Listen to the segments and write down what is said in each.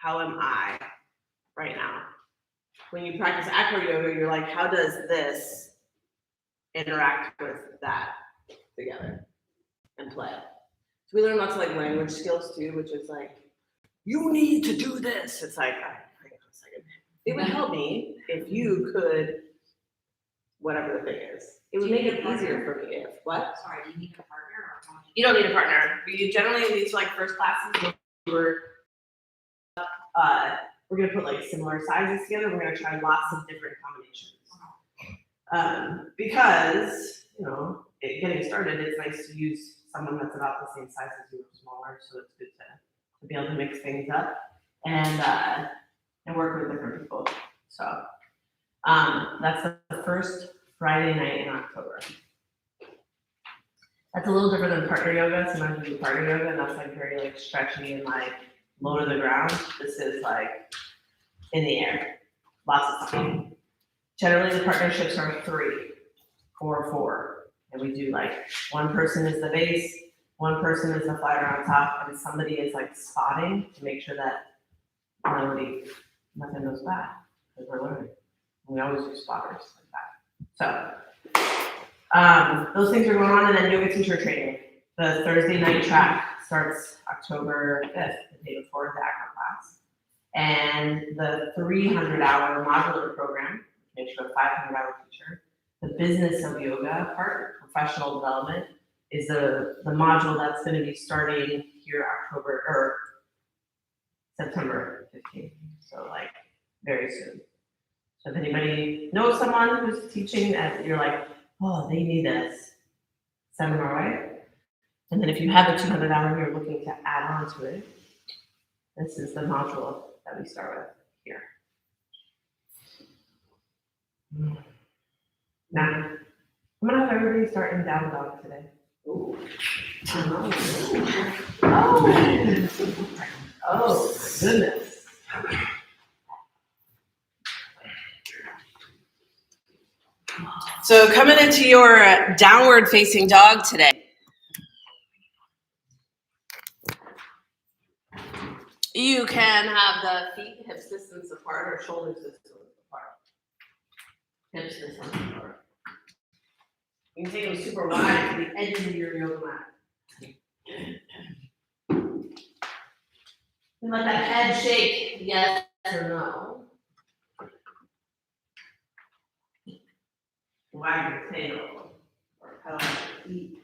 how am I right now? When you practice acro yoga, you're like, how does this interact with that together and play? So we learn lots of like language skills too, which is like, you need to do this. It's like, all right, hang on a second. It would help me if you could, whatever the thing is. It would make it easier for me if, what? Sorry, do you need a partner or how? You don't need a partner. You generally, in these like first classes, we're gonna put like similar sizes together. We're gonna try lots of different combinations. Because, you know, getting started, it's nice to use someone that's about the same size as you or smaller, so it's good to be able to mix things up and work with different people. So that's the first Friday night in October. That's a little different than partner yoga. Sometimes we do partner yoga, and that's like very like stretchy and like low to the ground. This is like in the air, lots of speed. Generally, the partnerships are 3, 4, 4, and we do like one person is the base, one person is the fighter on top, and somebody is like spotting to make sure that nothing goes bad because we're learning. We always do spotters like that. So those things are going on, and then yoga teacher training. The Thursday night track starts October 5th, the day before the acro class. And the 300-hour modular program, makes you a 500-hour teacher. The business of yoga part, professional development, is the module that's going to be starting here September 15th. So like very soon. So if anybody knows someone who's teaching and you're like, oh, they need this, send them our way. And then if you have the 200-hour you're looking to add on to it, this is the module that we start with here. Now, I'm gonna have everybody start in down dog today. Ooh. Oh, my goodness. So coming into your downward facing dog today. You can have the feet hip distance apart or shoulders distance apart. Hips distance apart. You can take them super wide to the edges of your yoga mat. And let that head shake, yes or no. Wag your tail or pedal your feet.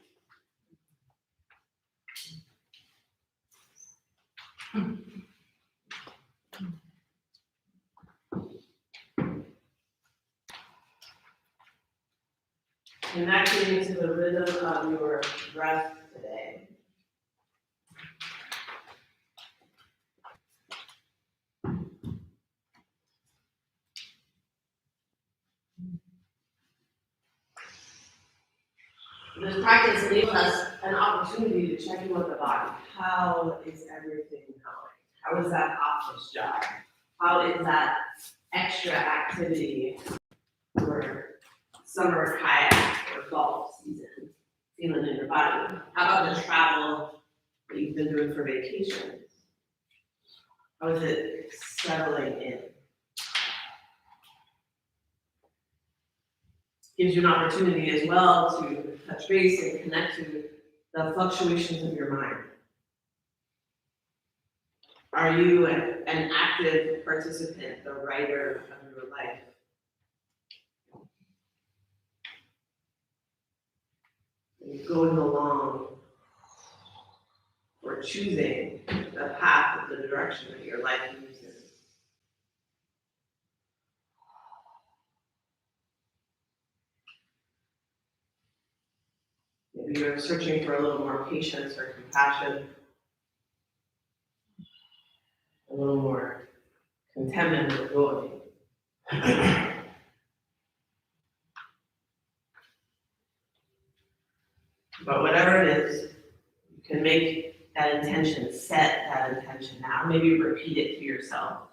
Connecting into the rhythm of your breath today. This practice enables us an opportunity to check in with the body. How is everything going? How is that office job? How is that extra activity for summer kayak or golf season feeling in your body? How about the travel that you've been doing for vacation? How is it settling in? Gives you an opportunity as well to touch base and connect to the fluctuations of your mind. Are you an active participant, the writer of your life? Are you going along or choosing the path of the direction that your life moves in? Maybe you're searching for a little more patience or compassion, a little more contentment or joy. But whatever it is, you can make that intention, set that intention now. Maybe repeat it to yourself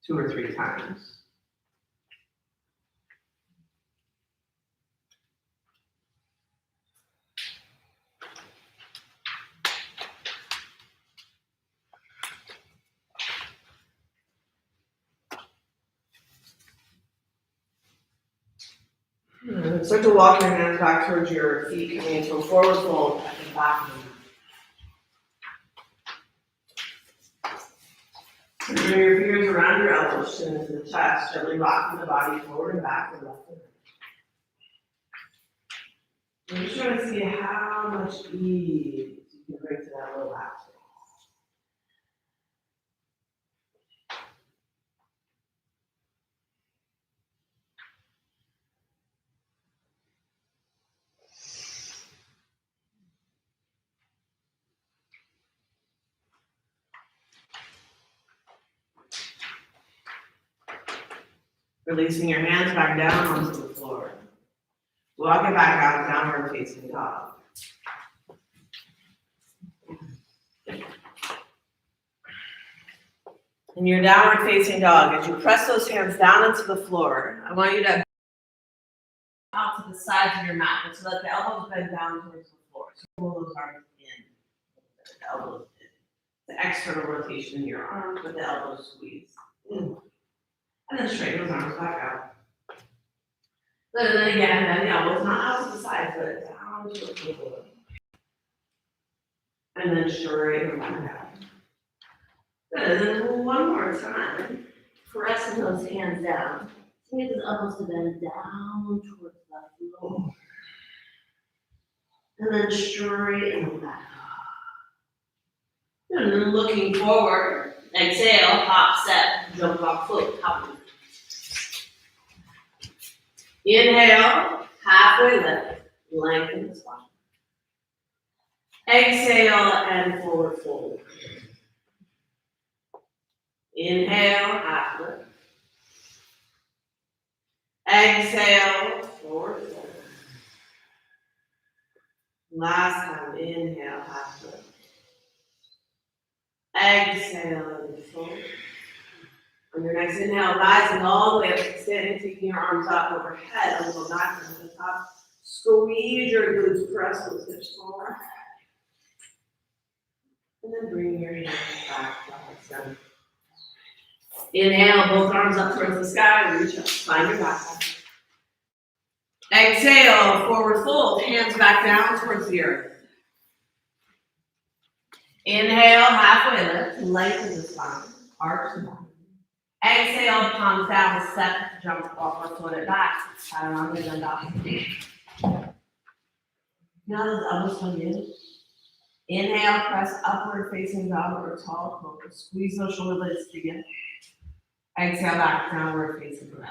2 or 3 times. And start to walk your hands back towards your feet, coming into a forward fold at the back of the mat. Bring your fingers around your elbows, chin into the chest, gently rocking the body forward and back and left and right. I'm just trying to see how much ease you can bring to that little lap space. Releasing your hands back down onto the floor. Walk it back out, downward facing dog. In your downward facing dog, as you press those hands down into the floor, I want you to out to the sides of your mat, but so that the elbows bend down towards the floor. So pull those arms in, the elbows in. The external rotation in your arms with the elbows squeeze. And then straighten those arms back out. Good, and then again, bend the elbows, not out to the sides, but down to the floor. And then straighten them back out. Good, and then one more time. Pressing those hands down. So get those elbows to bend down towards the floor. And then straighten them back up. And then looking forward. Exhale, hop, step, jump off, float, hop. Inhale, halfway lift, lengthen the spine. Exhale and forward fold. Inhale, half lift. Exhale, forward fold. Last time, inhale, half lift. Exhale and fold. On your next inhale, rising all the way up to standing, taking your arms up overhead, a little back to the top. Squeeze your glutes, press those hips forward. And then bring your hands back to center. Inhale, both arms up towards the sky, reach up, find your back. Exhale, forward fold, hands back down towards the earth. Inhale, halfway lift, lengthen the spine, arch the back. Exhale, palms down, step, jump off or float it back. Chaturanga Dandasana. Now those elbows come in. Inhale, press upward facing dog or tall cobra. Squeeze those shoulder blades together. Exhale back, downward facing dog.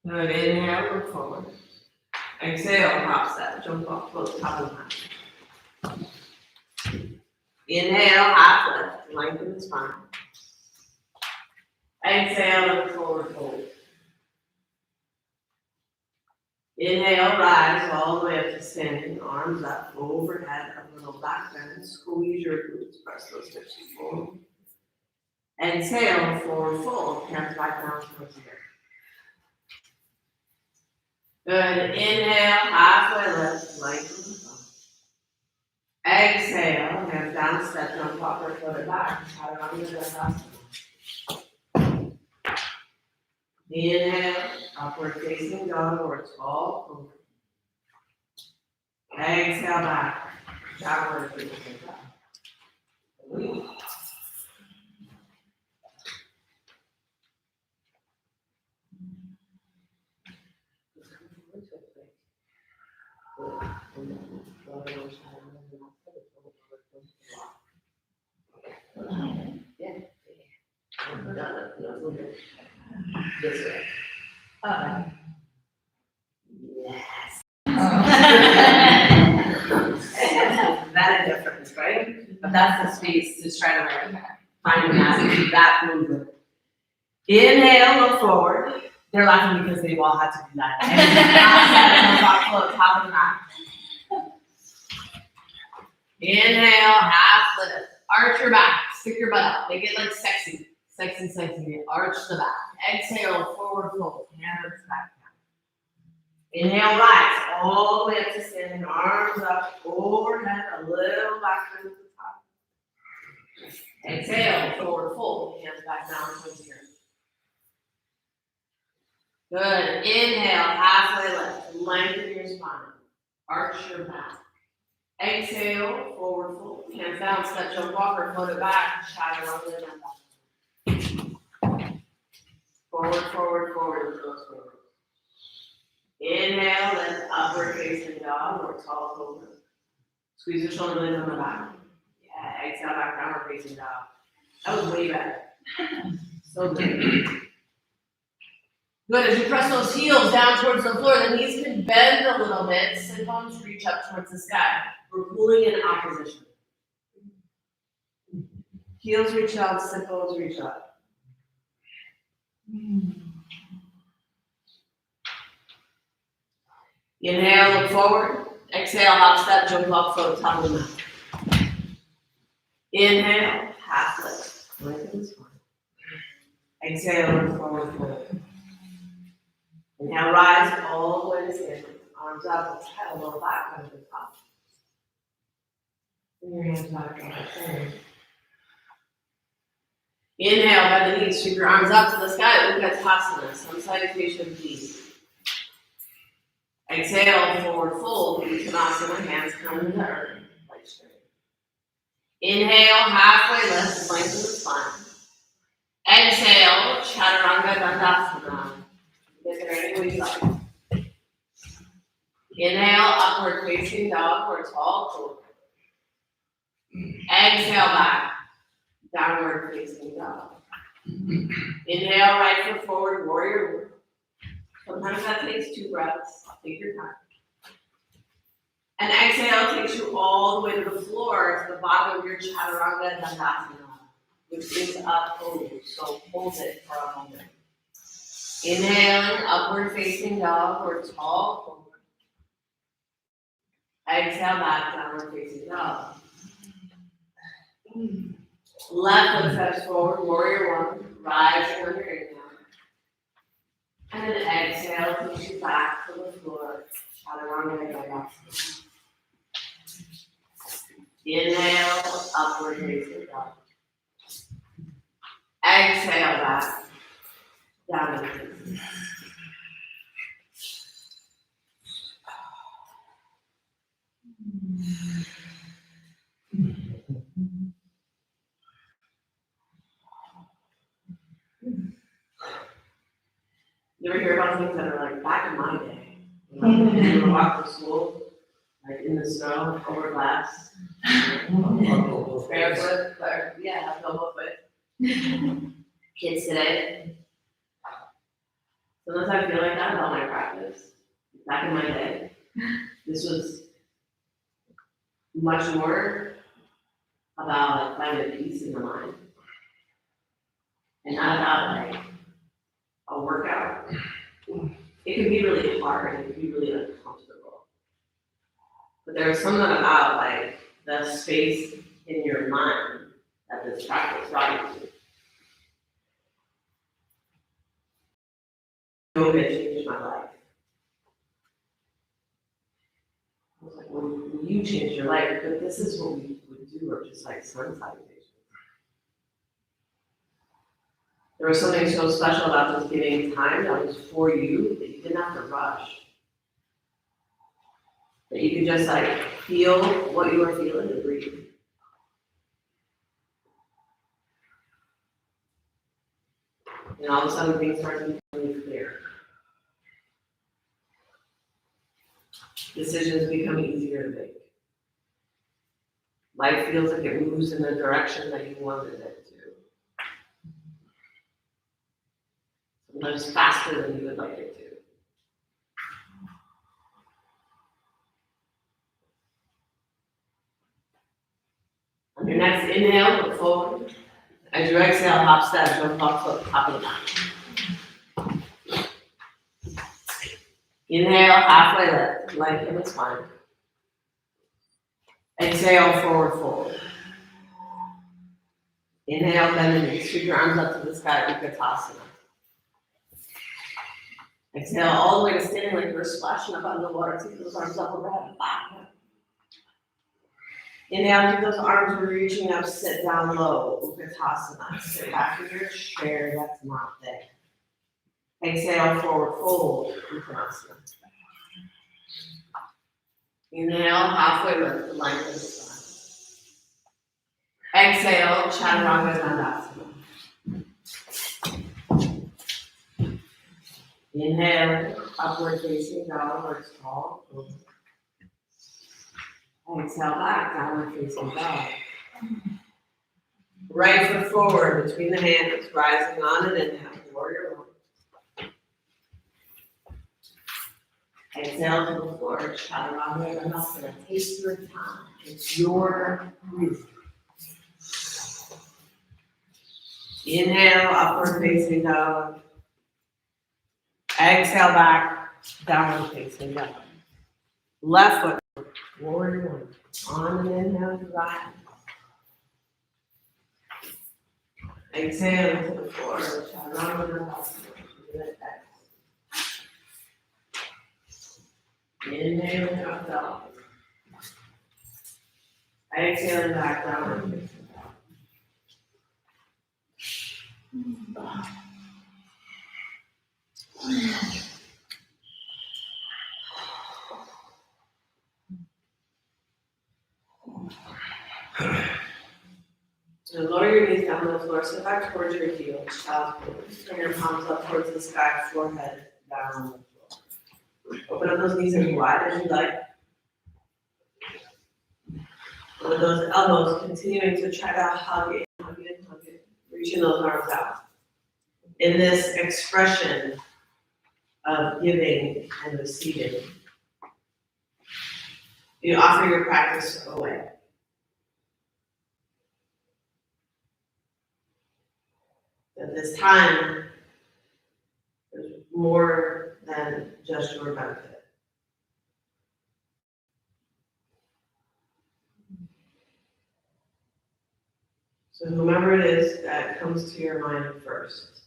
Good, inhale, look forward. Exhale, hop step, jump off, float, top of the mat. Inhale, half lift, lengthen the spine. Exhale, look forward, fold. Inhale, rise all the way up to standing, arms up, overhead, a little back bend, squeeze your glutes, press those hips forward. Exhale, forward fold, hands back down towards the earth. Good, inhale, halfway lift, lengthen the spine. Exhale, hands down, step, jump off or float it back, Chaturanga Dandasana. Inhale, upward facing dog or tall cobra. Exhale back, downward facing dog. This way. Yes. That a difference, right? But that's the space to try to like find a massive that movement. Inhale, look forward. They're laughing because they've all had to do that. And top of the mat. Inhale, half lift. Arch your back. Stick your butt out. Make it like sexy. Sexy. Arch the back. Exhale, forward fold. Hands back down. Inhale, rise all the way up to standing. Arms up, overhead, a little back to the top. Exhale, forward fold. Hands back down towards here. Good. Inhale, halfway lift. Lengthen your spine. Arch your back. Exhale, forward fold. Hands down, step, jump, walker, float it back. Chaturanga Dandasana. Forward. Close forward. Inhale, lift, upward facing dog or tall cobra. Squeeze your shoulder blades on the back. Yeah, exhale, back downward facing dog. That was way better. So good. Good, as you press those heels down towards the floor, the knees can bend a little bit. Sit bones reach up towards the sky. We're pulling in opposition. Heels reach out, sit bones reach up. Inhale, look forward. Exhale, hop step, jump off, float, top of the mat. Inhale, half lift. Lengthen the spine. Exhale, look forward, fold. Inhale, rise all the way to standing. Arms up, head a little back under the top. Bring your hands back up. Inhale, bend the knees, sweep your arms up to the sky. Utkatasana, some salutation, please. Exhale, forward fold. Uttanasana, hands come to the earth, leg straight. Inhale, halfway lift, lengthen the spine. Exhale, Chaturanga Dandasana. Get there any way you like. Inhale, upward facing dog or tall cobra. Exhale back, downward facing dog. Inhale, right foot forward, warrior. Sometimes that takes 2 breaths. Take your time. And exhale takes you all the way to the floor, to the bottom of your Chaturanga Dandasana, which is up pose. So hold it for a moment. Inhaling, upward facing dog or tall cobra. Exhale back, downward facing dog. Left foot steps forward, warrior 1, rising on your inhale. And then exhale, push you back to the floor, Chaturanga Dandasana. Inhale, upward facing dog. Exhale back, downward facing. You ever hear about things that are like back in my day? You know, walk to school, like in the snow, over glass, barefoot, or yeah, no foot. Kids today. Sometimes I feel like that about my practice. Back in my day, this was much more about finding peace in the mind, and not about like a workout. It can be really hard, it can be really uncomfortable. But there's something about like the space in your mind that this practice brought you to. Yoga changed my life. I was like, well, you changed your life, but this is what we would do, or just like sun salutation. There was something so special about just giving time that was for you, that you didn't have to rush. That you could just like feel what you were feeling and breathe. And all of a sudden things start to become really clear. Decisions become easier to make. Life feels like it moves in the direction that you wanted it to. Sometimes faster than you would like it to. On your next inhale, look forward. As you exhale, hop, step, jump, hop, foot, top of the mat. Inhale, halfway lift, lengthen the spine. Exhale, forward fold. Inhale, bend the knees, sweep your arms up to the sky, Vinyasa. Exhale all the way to standing like you're splashing up under the water. Take those arms up overhead and back. Inhale, keep those arms reaching up, sit down low, Vinyasa. Sit back in your chair, that's not there. Exhale, forward fold, Vinyasa. Inhale, halfway lift, lengthen the spine. Exhale, Chaturanga Dandasana. Inhale, upward facing downward tall. Exhale back, downward facing dog. Right foot forward between the hands, rising on an inhale, warrior one. Exhale to the floor, Chaturanga Dandasana. Take your time, it's your breathing. Inhale, upward facing dog. Exhale back, downward facing dog. Left foot, warrior one. On an inhale, to rise. Exhale to the floor, Chaturanga Dandasana. Inhale, up dog. Exhale back, downward facing dog. So lower your knees down to the floor, sit back towards your heels, child's pose. Bring your palms up towards the sky, forehead down on the floor. Open up those knees as wide as you like. With those elbows, continuing to try to hug it, reaching those arms out. In this expression of giving and receiving, you offer your practice away. At this time, there's more than just your benefit. So whomever it is that comes to your mind first,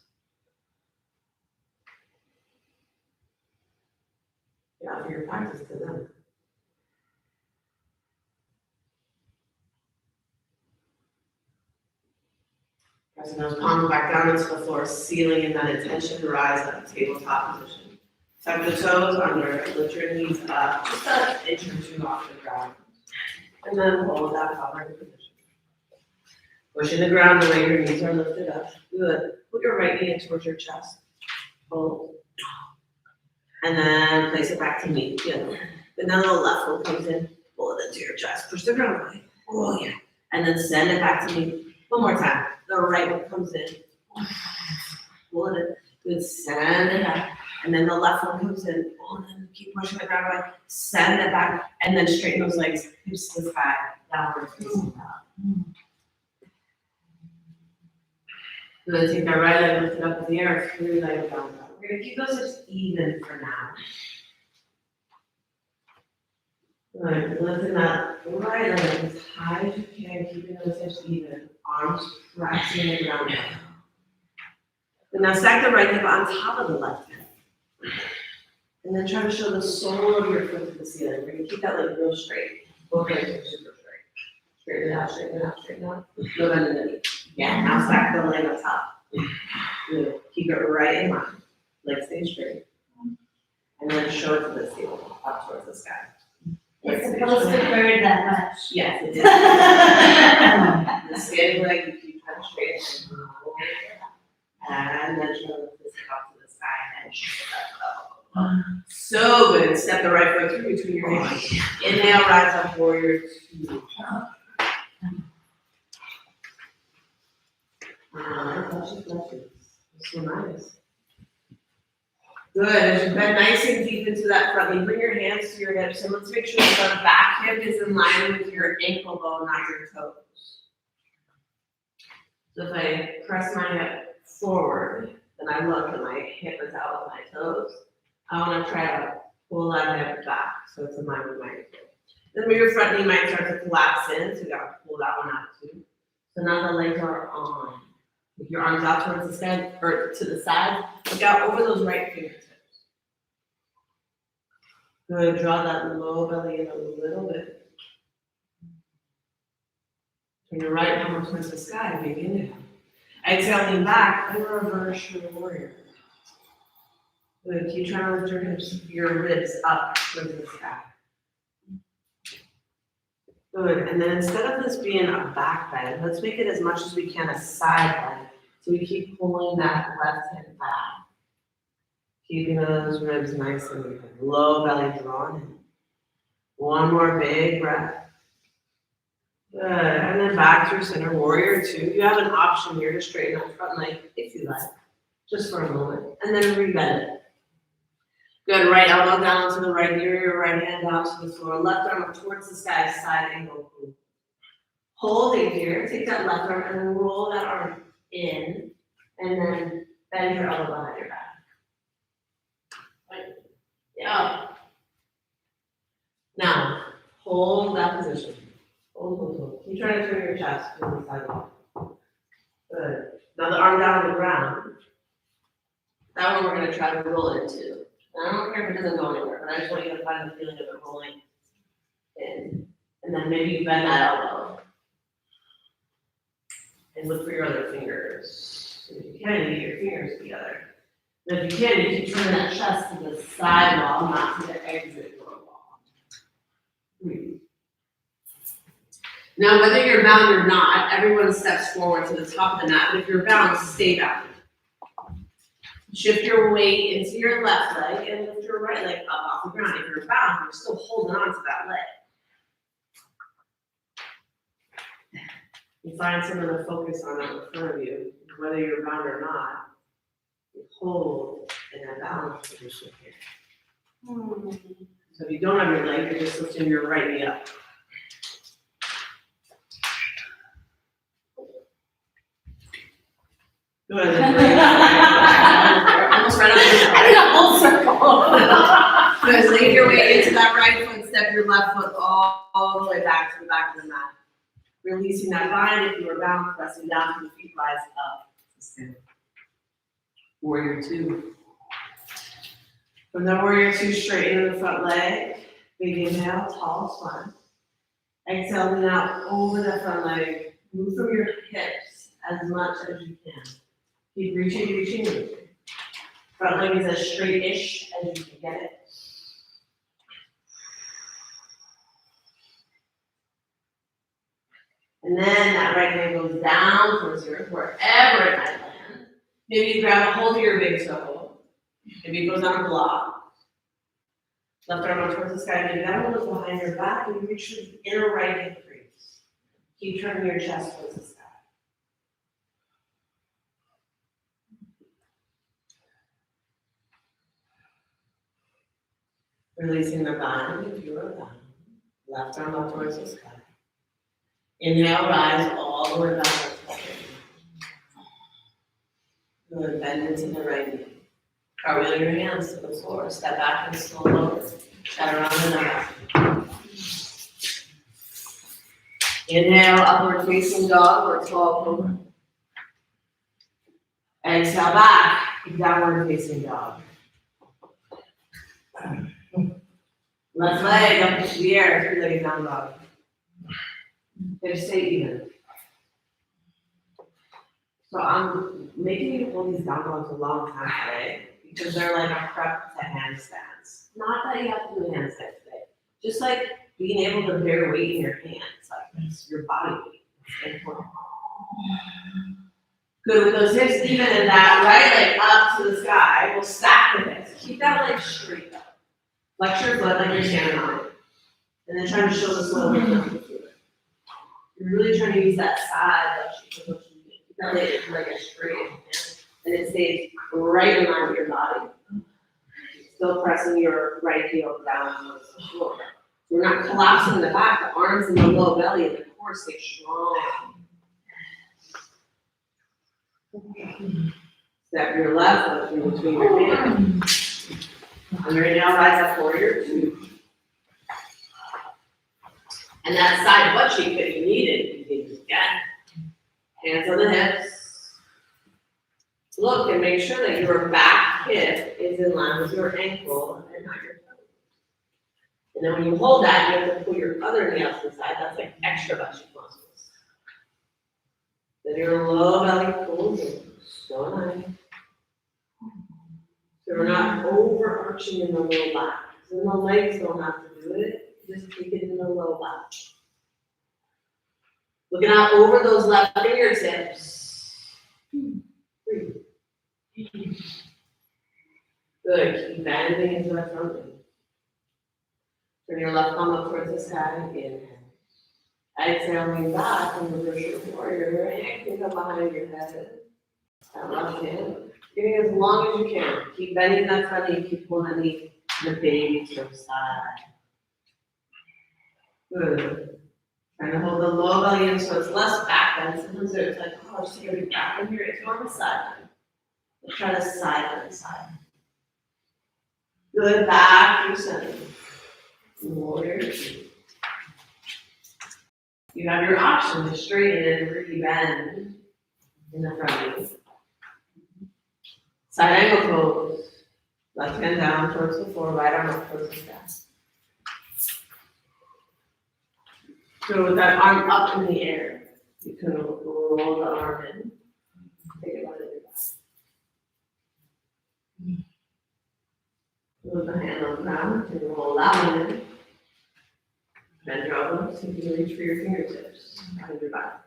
you offer your practice to them. Pressing those palms back down into the floor, sealing in that intention to rise up, tabletop position. Tuck the toes under, lift your knees up, just an inch or two off the ground. And then hold that hovering position. Pushing the ground the way your knees are lifted up. Good. Put your right knee in towards your chest. Hold. And then place it back to meet the other one. Then the left one comes in, pull it into your chest. Push the ground away. Oh yeah. And then send it back to me. One more time. The right one comes in. Pull it in. Good. Send it back. And then the left one comes in. Pull it in. Keep pushing the ground away. Send it back. And then straighten those legs. Hips to the sky. Downward facing dog. Good. Take that right leg, lift it up in the air. Free leg down. We're going to keep those hips even for now. Good. Lifting that right leg as high as you can, keeping those hips even. Arms resting the ground. And now stack the right hip on top of the left hip. And then try to show the sole of your foot to the ceiling. We're going to keep that leg real straight. Both legs are super straight. Straighten it out, straighten it out, straighten it out. No bend in the knee. Yeah, now stack the leg on top. Good. Keep it right in line. Leg stay straight. And then show it to the ceiling, up towards the sky. It's supposed to burn that much. Yes, it is. The standing leg, you keep kind of straight and then show this up to the sky and shoot it up. So good. Step the right foot through between your hands. Inhale, rise up, warrior two. So nice. Good. As you bend nice and deep into that front knee, bring your hands to your hips, and let's make sure that the back hip is in line with your ankle bone, not your toes. So if I press my hip forward, then I look and my hip is out with my toes. I want to try to pull that hip back, so it's in line with my ankle. Then your front knee might start to collapse in, so you gotta pull that one out too. So now the legs are on. With your arms out towards the sky, or to the side, look out over those right fingertips. Good, draw that low belly in a little bit. Turn your right arm towards the sky, big inhale. Exhale, lean back, and reverse your warrior. Good, keep trying to lift your hips, your ribs up towards the sky. Good, and then instead of this being a back bend, let's make it as much as we can a side bend. So we keep pulling that left hip back. Keeping those ribs nice and even. Low belly drawn in. One more big breath. Good, and then back through center, warrior two. You have an option here to straighten that front leg if you like, just for a moment, and then rebend it. Good, right elbow down to the right ear, your right hand down to the floor, left arm up towards the sky, side angle. Hold it here, take that left arm and then roll that arm in, and then bend your elbow behind your back. Right. Yeah. Now, hold that position. Hold. Keep trying to turn your chest to the side. Good. Now the arm down on the ground. That one we're going to try to roll into. I don't care if it doesn't go anywhere, but I just want you to find the feeling of it rolling in. And then maybe you bend that elbow. And look for your other fingers. If you can, you get your fingers together. And if you can, you keep turning that chest to the side wall, not to the exit door wall. Breathe. Now, whether you're bound or not, everyone steps forward to the top of the mat. But if you're bound, stay bound. Shift your weight into your left leg and lift your right leg up off the ground. If you're bound, you're still holding on to that leg. You find someone to focus on in front of you, whether you're bound or not. You hold in a balance position here. So if you don't have your leg, you're just lifting your right knee up. Go ahead and bring almost right up to the whole circle. Good, lead your way into that right foot, step your left foot all the way back to the back of the mat. Releasing that bind if you are bound, pressing down to the feet, rise up. Warrior two. From the warrior two, straighten the front leg. Big inhale, tall spine. Exhale, lean out over the front leg. Move from your hips as much as you can. Keep reaching. Front leg is as straight-ish as you can get it. And then that right hand goes down towards the earth, wherever it might land. Maybe you grab a hold of your big toe. Maybe it goes on a block. Left arm up towards the sky. Maybe that one goes behind your back, and you reach your inner right hip crease. Keep turning your chest towards the sky. Releasing the bind if you are bound. Left arm up towards the sky. Inhale, rise all the way back up. Good, bend into the right knee. Cartwheel your hands to the floor. Step back and slow lower. Chat around the neck. Inhale, upward facing dog or tall cobra. Exhale back, downward facing dog. Left leg up into the air, three-legged down dog. Hips stay even. So I'm making you hold these down dogs a long time today because they're like a prep to handstands. Not that you have to do a handstand today. Just like being able to bear weight in your hands, like it's your body weight. It's important. Good, with those hips even and that right leg up to the sky, we'll stack the hips. Keep that leg straight up. Flex your foot like you're standing on it. And then try to show this little bit of the foot. You're really trying to use that side leg. Keep that leg as straight as you can. And it stays right in line with your body. Still pressing your right heel down on the floor. We're not collapsing the back, the arms and the low belly and the core stay strong. Step your left foot in between your hands. And right now, rise up warrior 2. And that side butt cheek that you needed, you can just get. Hands on the hips. Look and make sure that your back hip is in line with your ankle and not your toe. And then when you hold that, you have to pull your other knee out to the side. That's like extra butt cheek muscles. Then your low belly pulls in. So nice. So we're not overarching in the low back. So the legs don't have to do it. Just keep it in the low back. Looking out over those left fingertips. Breathe. Good. Keep bending into that front leg. Turn your left thumb up towards the sky. Inhale. Exhale, lean back and reverse your warrior. Hand can come behind your head. That left hand. Getting as long as you can. Keep bending that front knee. Keep pulling that knee to the baby to your side. Good. Trying to hold the low belly in so it's less back bend. Sometimes it's like, oh, just take a big back in here. It's more of a side bend. Let's try to side bend side. Good. Back to center. Warrior 2. You have your option to straighten and really bend in the front knee. Side angle pose. Left hand down towards the floor, right arm up towards the sky. So with that arm up in the air, you can roll the arm in. Take it out of your back. Move the hand on the ground and roll that one in. Bend your elbows, so you can reach for your fingertips out of your back.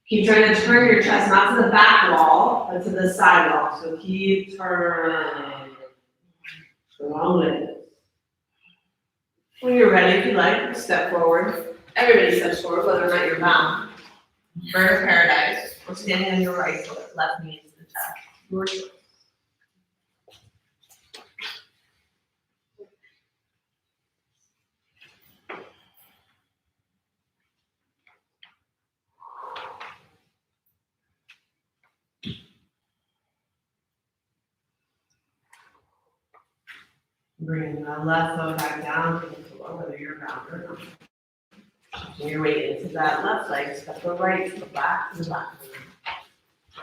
Keep trying to turn your chest, not to the back wall, but to the side wall. So keep turning. Long way. When you're ready, if you like, step forward. Everybody steps forward, whether or not you're bound. Bird of paradise. Or standing on your right foot, left knee into the chest. Your choice. Bring the left foot back down to the floor, whether you're bound or not. When your weight into that left leg, step the right foot back to the left.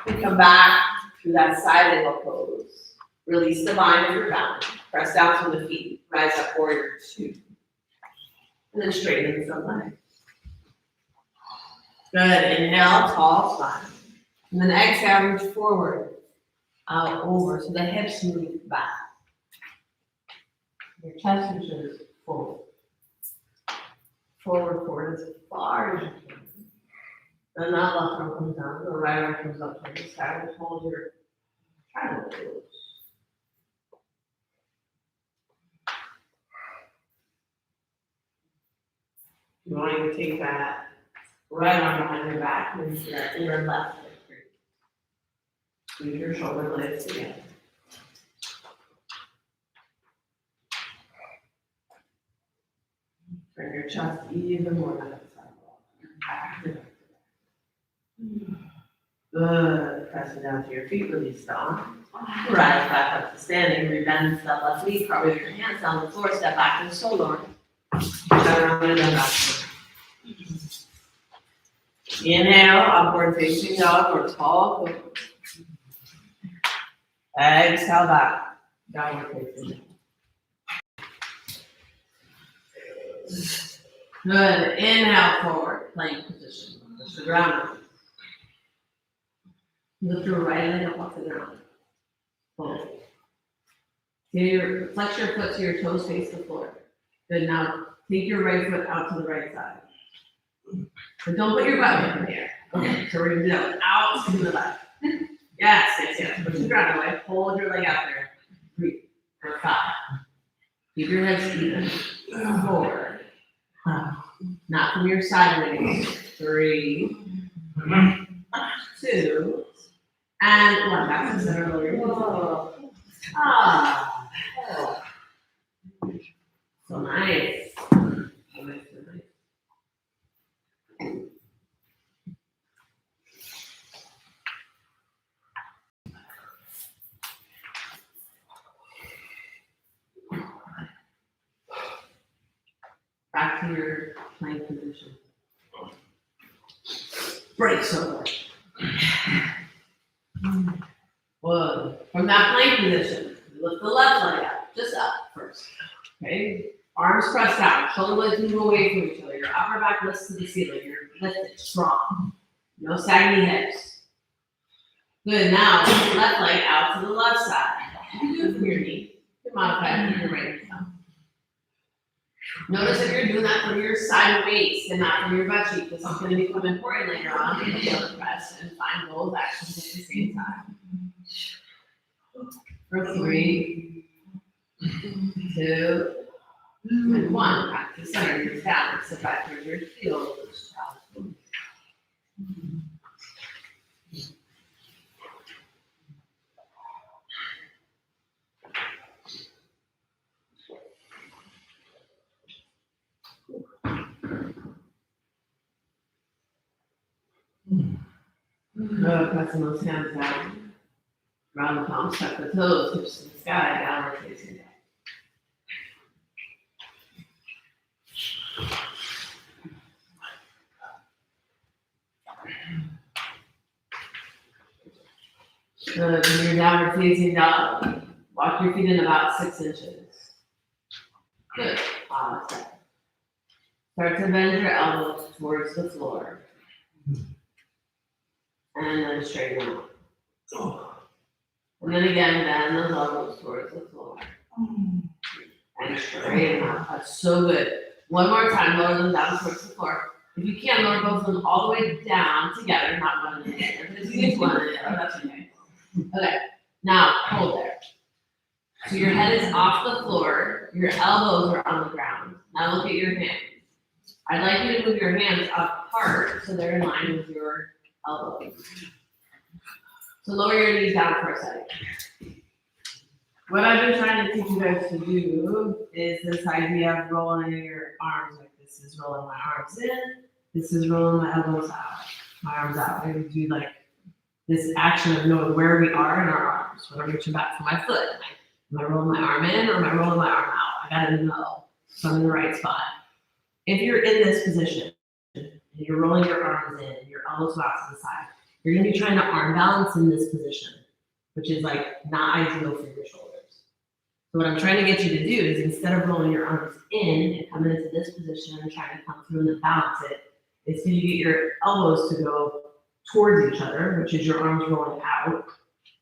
And come back to that side angle pose. Release the bind if you're bound. Press down from the feet. Rise up warrior 2. And then straighten the legs. Good. Inhale, tall spine. And then exhale, reach forward. Out over. So the hips move back. Your chest reaches forward. Forward as far as you can. Then that left arm comes down, the right arm comes up towards the sky. Just hold your triangle pose. You want to take that right arm behind your back and your left leg. Squeeze your shoulder blades together. Bring your chest even more to the side. Good. Pressing down to your feet, release the arm. Rise back up to standing. Rebend that left knee. Carve with your hands down the floor. Step back to the shoulder. Turn around and then back. Inhale, upward facing dog or tall pose. Exhale back. Downward facing dog. Good. Inhale forward, plank position. Push the ground. Lift your right leg up off the ground. Hold. Flex your foot so your toes face the floor. Good. Now take your right foot out to the right side. But don't put your butt in the air. Okay. So we're gonna do that out to the left. Yes. Push the ground away. Hold your leg out there. 3 or 5. Keep your legs even. 4. Not from your side anymore. 3, 2, and 1. Back to the center of your whoa. Ah. Oh. So nice. to your plank position. Break shoulder. 1. From that plank position, lift the left leg up, just up first. Okay? Arms pressed out, shoulder blades move away from each other. Your upper back lifts to the ceiling. You're lifted, strong. No saggy hips. Good. Now, left leg out to the left side. You can do it from your knee. You can modify it from your right knee. Notice if you're doing that from your side waist and not from your butt cheek, because it's going to become important later on in the other press and find both actions at the same time. For 3, 2, and 1. Back to the center. You're down. Sit back towards your heel. Pressing those hands down. Round the palms, tuck the toes, hips to the sky, downward facing dog. Good. When you're downward facing dog, walk your feet in about 6 inches. Good. Awesome. Start to bend your elbows towards the floor. And then straighten out. And then again, bend those elbows towards the floor. And straighten out. That's so good. One more time, lower them down towards the floor. If you can, lower both of them all the way down together, not one in the other. But if you get one in the other, that's okay. Okay, now hold there. So your head is off the floor, your elbows are on the ground. Now look at your hands. I'd like you to move your hands apart so they're in line with your elbows. So lower your knees down for a second. What I've been trying to teach you guys to do is this idea of rolling your arms like this is rolling my arms in, this is rolling my elbows out, my arms out. I would do like this action of knowing where we are in our arms. When I'm reaching back for my foot, am I rolling my arm in or am I rolling my arm out? I gotta know so I'm in the right spot. If you're in this position and you're rolling your arms in, your elbows out to the side, you're gonna be trying to arm balance in this position, which is like not ideal for your shoulders. So what I'm trying to get you to do is instead of rolling your arms in and coming into this position and trying to come through and balance it, is can you get your elbows to go towards each other, which is your arms rolling out.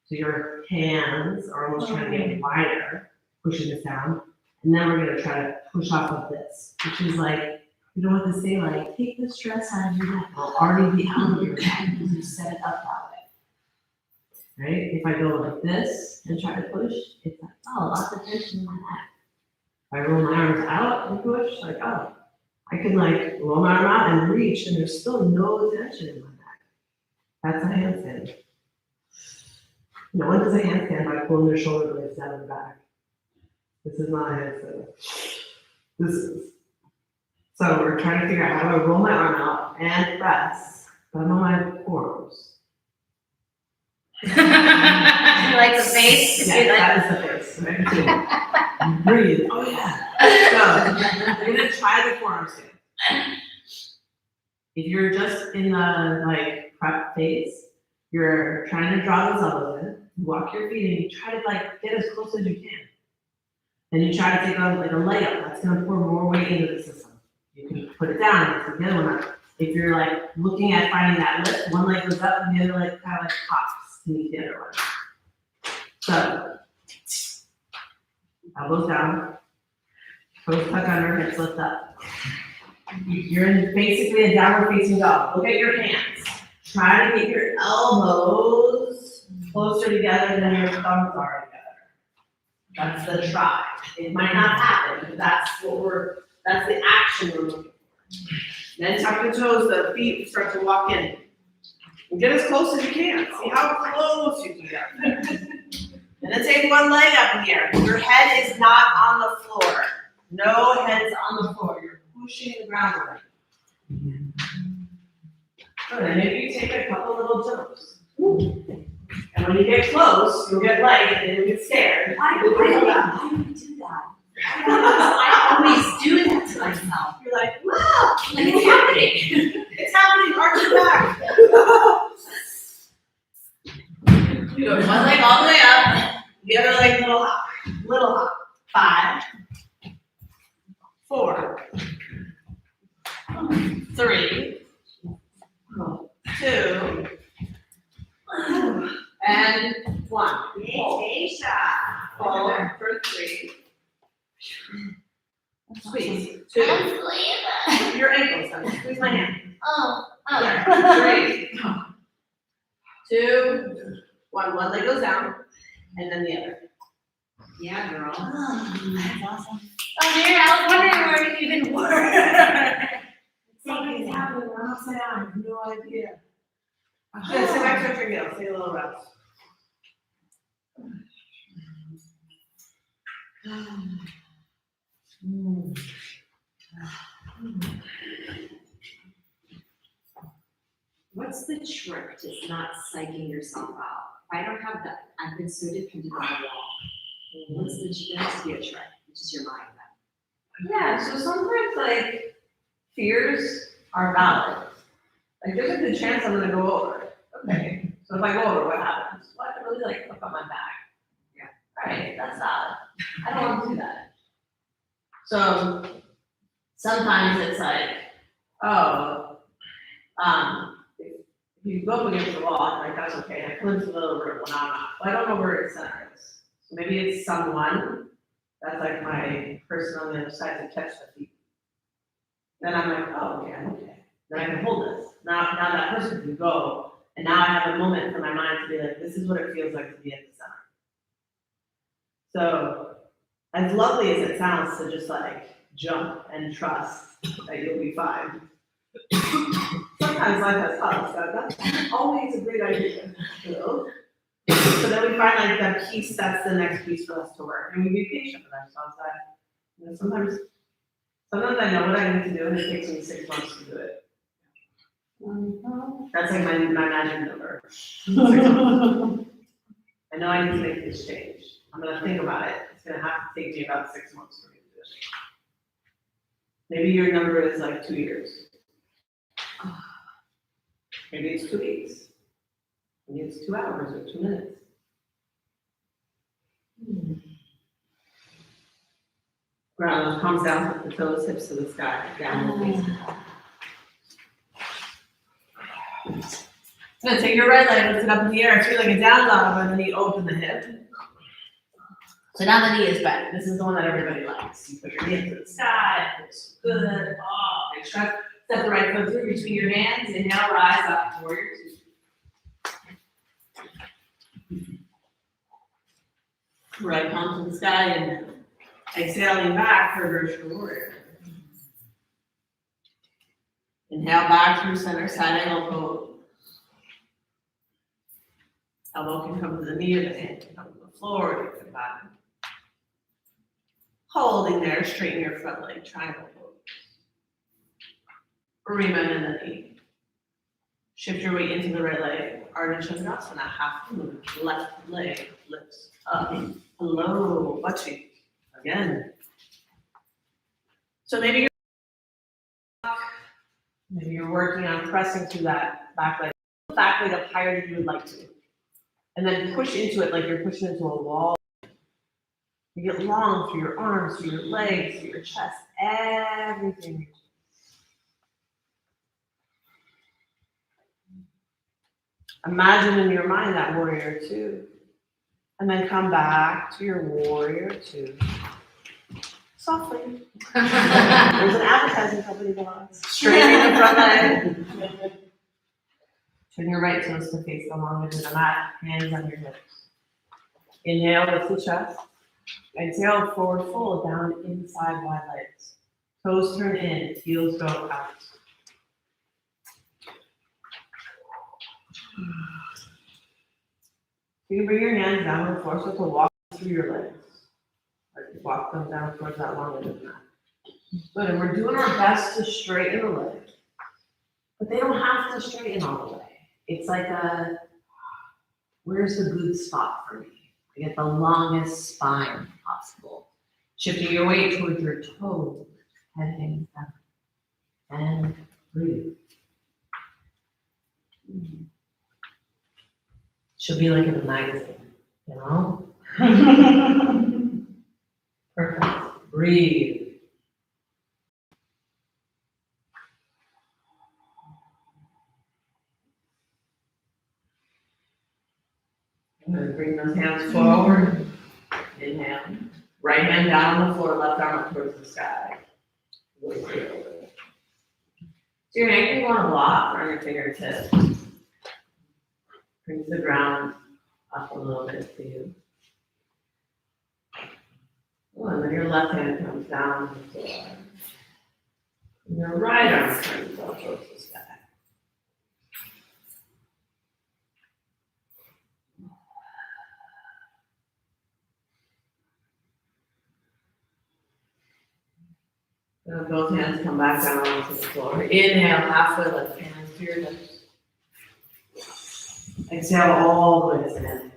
So your hands are almost trying to get wider, pushing this down. And then we're gonna try to push off of this, which is like, you don't have to say like, take the stress out of your neck. It'll already be out of your neck because you set it up that way. Right? If I go like this and try to push, it's like, oh, lots of tension in my neck. If I roll my arms out and push, like, oh, I can like roll my arm out and reach and there's still no tension in my neck. That's a handstand. No one does a handstand by pulling their shoulder blades down and back. This is not a handstand. This is. So we're trying to figure out how do I roll my arm out and press, but I'm on my forearms. You like the face? Yeah, that is the face. Right? Breathe. Oh yeah. So we're gonna try the forearm stand. If you're just in the like prep phase, you're trying to draw those elbows in, you walk your feet, and you try to like get as close as you can. Then you try to take on like a layup. That's gonna pour more weight into the system. You can put it down and put the other one up. If you're like looking at finding that lift, one leg goes up and the other leg kind of like pops to meet the other one. So elbows down, toes tuck under, hips lift up. You're in basically a downward facing dog. Look at your hands. Try to get your elbows closer together than your thumbs are together. That's the try. It might not happen, but that's the action we're looking for. Then tuck the toes, the feet start to walk in. And get as close as you can. See how close you can get there. And then take one leg up in the air. Your head is not on the floor. No head's on the floor. You're pushing the ground away. Good. And maybe you take a couple little jumps. And when you get close, you'll get light and you'll get scared. Why do we do that? I always do that to myself. You're like, like little hop, little hop. 5, 4, 3, 2, and 1. Hold for 3. Squeeze. 2. Your ankles, honey. Squeeze my hand. There. 3, 2, 1. One leg goes down, and then the other. Yeah, girl. That's awesome. Oh, dear, I was wondering where it even worked. Something's happening when I'm upside down, I have no idea. Good, sit back, touch your heels, take a little rest. What's the trick to not psyching yourself out? I don't have that. I've been so dependent on the wall. What's the there has to be a trick, which is your mind then. Yeah, so sometimes like fears are valid. Like there's a good chance I'm gonna go over. Okay, so if I go over, what happens? Well, I can really like look on my back. Yeah. Right, that's valid. I don't want to do that. So sometimes it's like, oh, if you go up against the wall, I'm like, that's okay. I come into the little room when I'm not. Well, I don't know where its center is. So maybe it's someone that's like my person on the other side to catch the feet. Then I'm like, oh, okay, I'm okay. Then I can hold this. Now that person can go, and now I have a moment for my mind to be like, this is what it feels like to be at the center. So, as lovely as it sounds to just like jump and trust that you'll be fine, sometimes life has taught us that that's always a great idea. You know? So then we find like the piece that's the next piece for us to work, and we be patient with ourselves. That you know, sometimes I know what I need to do, and it takes me 6 months to do it. That's like my magic number. 6 months. I know I need to make this change. I'm gonna think about it. It's gonna have to take me about 6 months for me to do it. Maybe your number is like 2 years. Maybe it's 2 weeks. Maybe it's 2 hours or 2 minutes. Ground comes down with the toes, hips to the sky, down the face. Good, take your right leg, lift it up in the air, it's really like a down dog, and then you open the hip. So now the knee is bent. This is the one that everybody likes. You put your knee into the sky, it feels good. Oh, big stretch. Step the right foot through between your hands. Inhale, rise up, warrior 2. Right palm to the sky, and exhaling back for virtual warrior. Inhale back through center, side angle pose. Elbow can come to the knee or the hand can come to the floor, or you can back. Holding there, straighten your front leg, triangle pose. Remember the knee. Shift your weight into the right leg, Ardha Chandrasana, half moon, left leg lifts up. Hello, butt cheek. Again. So maybe you're working on pressing through that back leg up higher than you would like to. And then push into it like you're pushing into a wall. You get long through your arms, through your legs, through your chest, everything. Imagine in your mind that warrior 2. And then come back to your warrior 2. Softly. There's an advertising company going on. Straighten the front leg. Turn your right toes to face the long edge of the mat, hands on your hips. Inhale, lift the chest. Exhale, forward fold, down inside wide legs. Toes turn in, heels go out. You can bring your hands down on the floor so to walk through your legs. Like walk them down towards that long edge of the mat. Good, and we're doing our best to straighten the leg. But they don't have to straighten all the way. It's like where's the good spot for me? I get the longest spine possible. Shifting your weight towards your toes, head hangs down. And breathe. Should be like in a magazine, you know? Perfect. Breathe. I'm gonna bring those hands forward. Inhale. Right hand down on the floor, left arm up towards the sky. So your hand can go on a block or on your fingertips. Brings the ground up a little bit to you. Oh, and then your left hand comes down to the floor. And your right arm turns up towards the sky. And both hands come back down onto the floor. Inhale, halfway lift, hands to your lips. Exhale all the way to standing.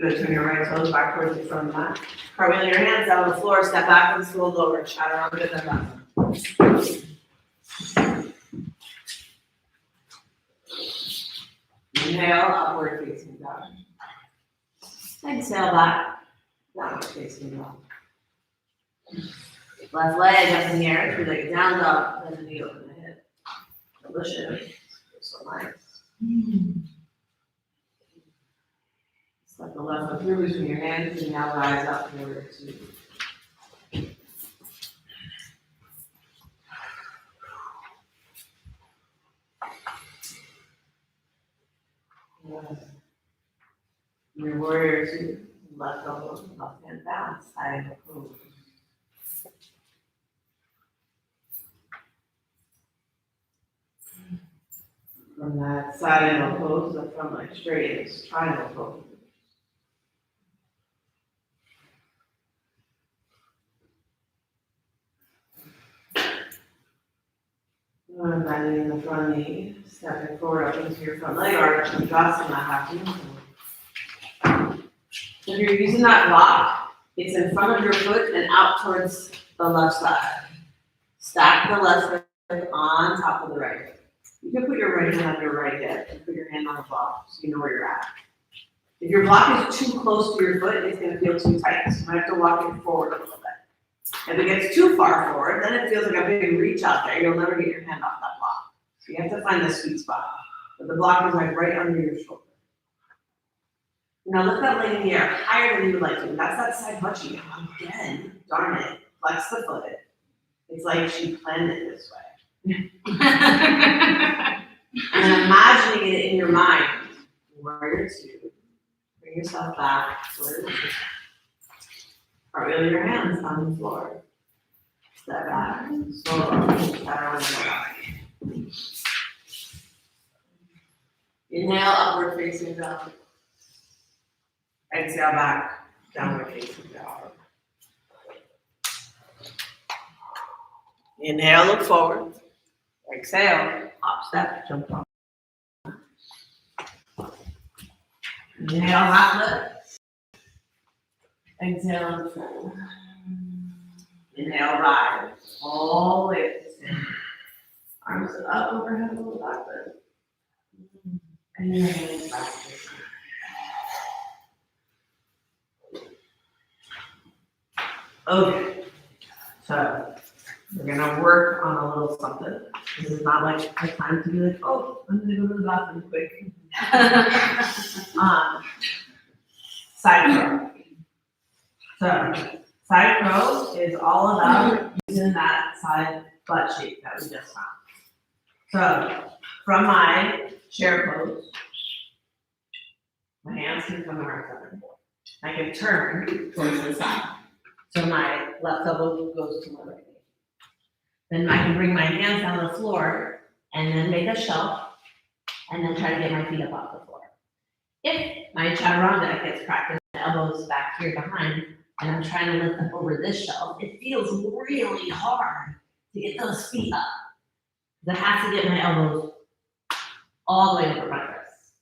Good, turn your right toes back towards the front of the mat. Cartwheel your hands down on the floor, step back and roll over, chaturanga dandasana. Inhale, upward facing dog. Exhale back, downward facing dog. Left leg up in the air, three legs down dog, then the knee over the hip. Delicious, so nice. Let the left foot through between your hands and now rise up in order to your warrior two, left elbow, left hand down, side pose. From that side angle pose, the front leg straight is triangle pose. And bending the front knee, stepping forward up into your front leg arch, Vinyasa happens. If you're using that block, it's in front of your foot and out towards the left side. Stack the left leg on top of the right. You can put your right hand on your right hip and put your hand on the block so you know where you're at. If your block is too close to your foot, it's going to feel too tight. So you might have to walk it forward a little bit. If it gets too far forward, then it feels like a big reach out there. You'll never get your hand off that block. So you have to find the sweet spot. But the block is like right under your shoulder. Now lift that leg in the air higher than you would like to. That's that side butt cheek. Again, darn it. Flex the foot. It's like she planned it this way. And imagining it in your mind. Warrior two. Bring yourself back. Warrior two. Cartwheel your hands on the floor. Step back. Slow up. Chaturanga. Inhale, upward facing dog. Exhale back, downward facing dog. Inhale, look forward. Exhale, hop, step, jump off. Inhale, hop, lift. Exhale, and fold. Inhale, rise. All the way up to stand. Arms up, overhead, a little backward. And your hands back. Okay, so we're gonna work on a little something. This is not like a time to be like, oh, I'm gonna go to the bathroom quick. Side curl. So side curl is all about using that side butt shape that we just found. So from my chair pose, my hands can come around center. I can turn towards the side. So my left elbow goes to my right knee. Then I can bring my hands down the floor and then make a shelf and then try to get my feet up off the floor. If my chaturanga gets cracked and my elbows back here behind and I'm trying to lift up over this shelf, it feels really hard to get those feet up. I have to get my elbows all the way over my wrists.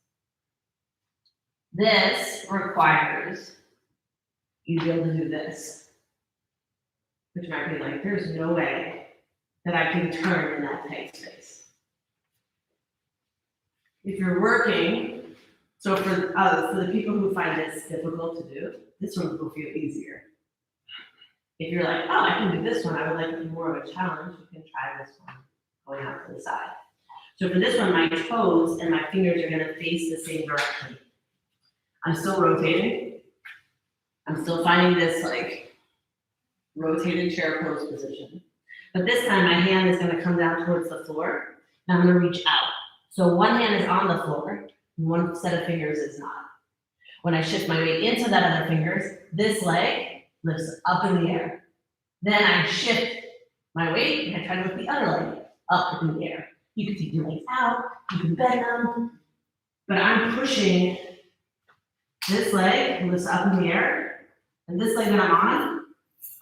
This requires you to be able to do this. Which might be like, there's no way that I can turn in that tight space. If you're working So for the people who find this difficult to do, this one will feel easier. If you're like, oh, I can do this one, I would like more of a challenge, you can try this one, going out to the side. So for this one, my toes and my fingers are gonna face the same direction. I'm still rotating. I'm still finding this like rotated chair pose position. But this time my hand is gonna come down towards the floor and I'm gonna reach out. So one hand is on the floor and one set of fingers is not. When I shift my weight into that other fingers, this leg lifts up in the air. Then I shift my weight and I try to lift the other leg up in the air. You can take your legs out, you can bend them, but I'm pushing this leg lifts up in the air, and this leg that I'm on,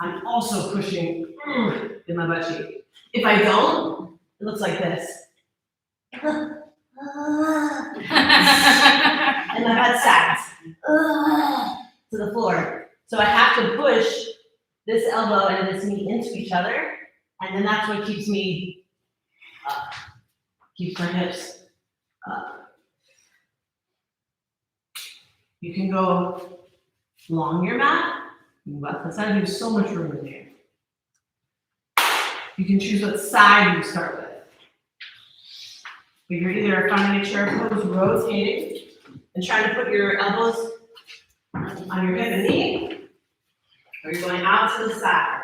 I'm also pushing in my butt cheek. If I don't, it looks like this. And my butt sags to the floor. So I have to push this elbow and this knee into each other, and then that's what keeps me up, keeps my hips up. You can go along your mat, you can go out to the side, there's so much room in here. You can choose what side you start with. But you're either finding a chair pose, rotating, and trying to put your elbows on your hip and knee, or you're going out to the side.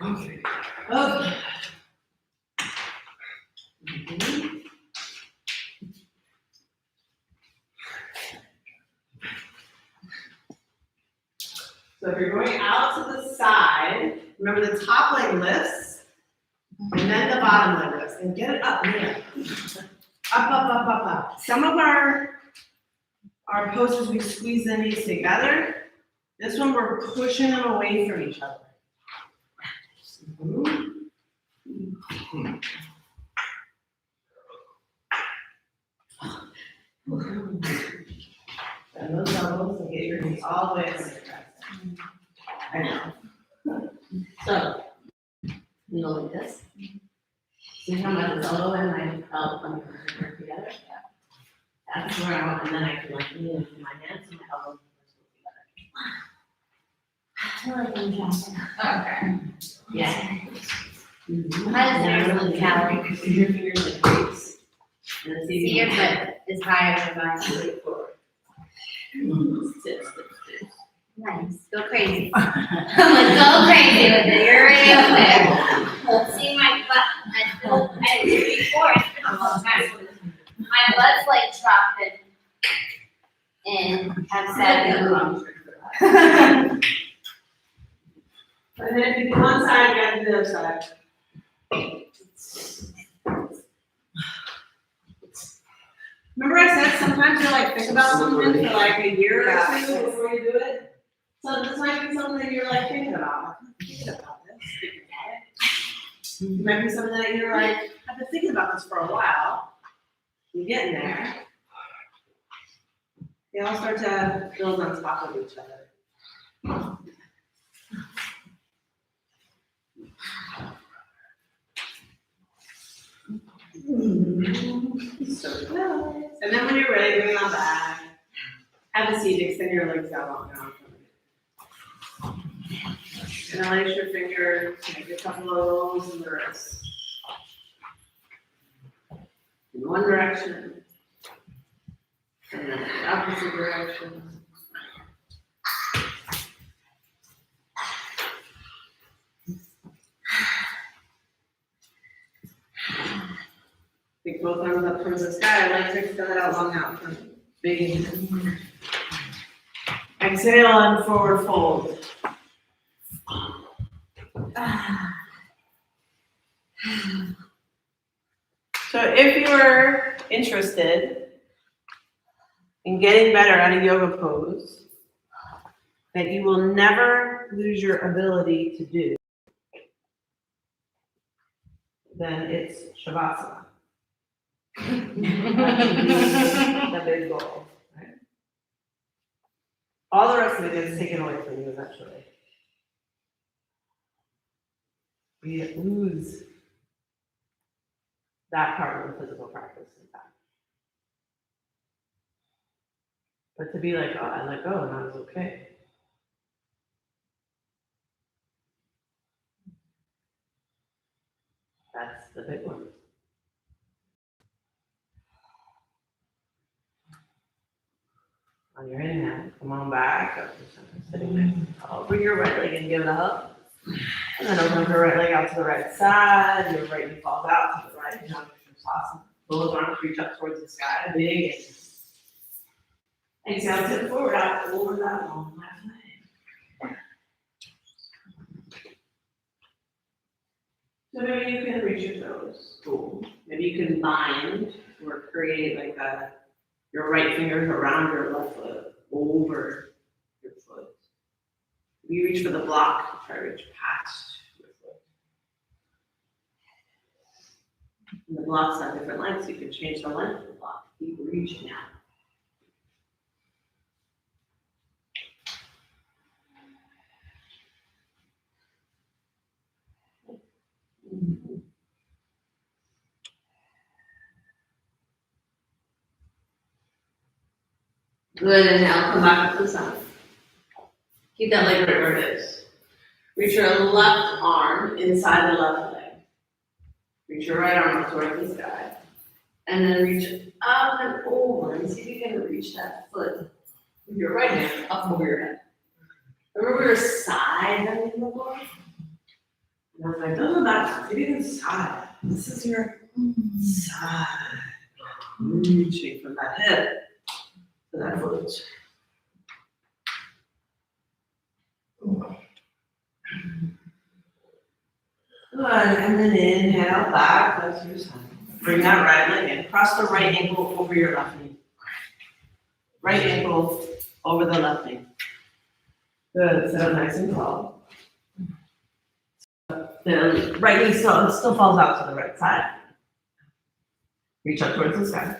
Okay. So if you're going out to the side, remember the top leg lifts, and then the bottom leg lifts, and get it up, man. Up. Some of our poses, we squeeze the knees together. This one, we're pushing them away from each other. Bend those elbows and get your knees all the way up to the chest. I know. So, you go like this. See how my elbow and my elbow work together? Yeah. That's where I want, and then I can like lean into my hands and my elbows work together. Okay. Yeah. How does yours look, Callie? Your fingers like grapes. And then See, your foot is higher than mine. Nice. Go crazy. I'm like, go crazy with it. You're already up there. See my butt. I feel before. My butt's like dropping. And I'm sad. And then if you do one side, you gotta do the other side. Remember I said sometimes you like think about something for like a year or two before you do it? So this might be something that you're like thinking about. Like, I'm thinking about this, thinking about it. It might be something that you're like, I've been thinking about this for a while. You're getting there. They all start to build on top of each other. So good. And then when you're ready, bring it on back. Have a seat, extend your legs out long enough. And release your fingers, make a couple of rolls in the wrist. In one direction. And then the opposite direction. Take both arms up towards the sky. I like to extend it out long out from big. Exhale and forward fold. So if you're interested in getting better at a yoga pose that you will never lose your ability to do, then it's Shavasana. That should be the big goal, right? All the rest of it gets taken away from you eventually. We lose that part of the physical practice in fact. But to be like, oh, I let go and I was okay. That's the big one. On your inhale, come on back up to center, sitting nice. Over your right leg and give it a hug. And then open your right leg out to the right side. Your right knee falls out to the right. Now awesome. Both arms reach up towards the sky. Big. Exhale, tip forward out over that long left leg. So maybe you can reach your toes. Cool. Maybe you can bind or create like your right fingers around your left foot, over your foot. If you reach for the block, try to reach past your foot. And the blocks have different lengths. You can change the length of the block. Keep reaching out. Good, inhale, come back up to the side. Keep that leg right where it is. Reach your left arm inside the left leg. Reach your right arm up towards the sky. And then reach up and over and see if you can reach that foot with your right hand up over your head. Remember we were side bending before? And I was like, those are that, see if you can side. This is your side. Reaching from that hip to that foot. Good, and then inhale back, that's your side. Bring that right leg in. Cross the right ankle over your left knee. Right ankle over the left knee. Good, sit up nice and tall. The right knee still falls out to the right side. Reach up towards the sky.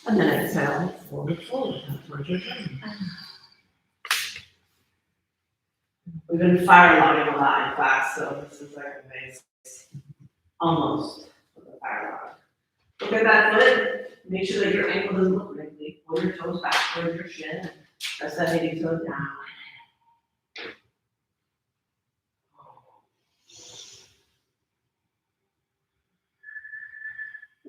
And then exhale, forward, up towards your chin. We've been fire logging a lot in class, so this is like a nice, almost with a fire log. Look at that foot. Make sure that your ankle doesn't look wrinkly. Pull your toes back towards your shin and press that baby toe down.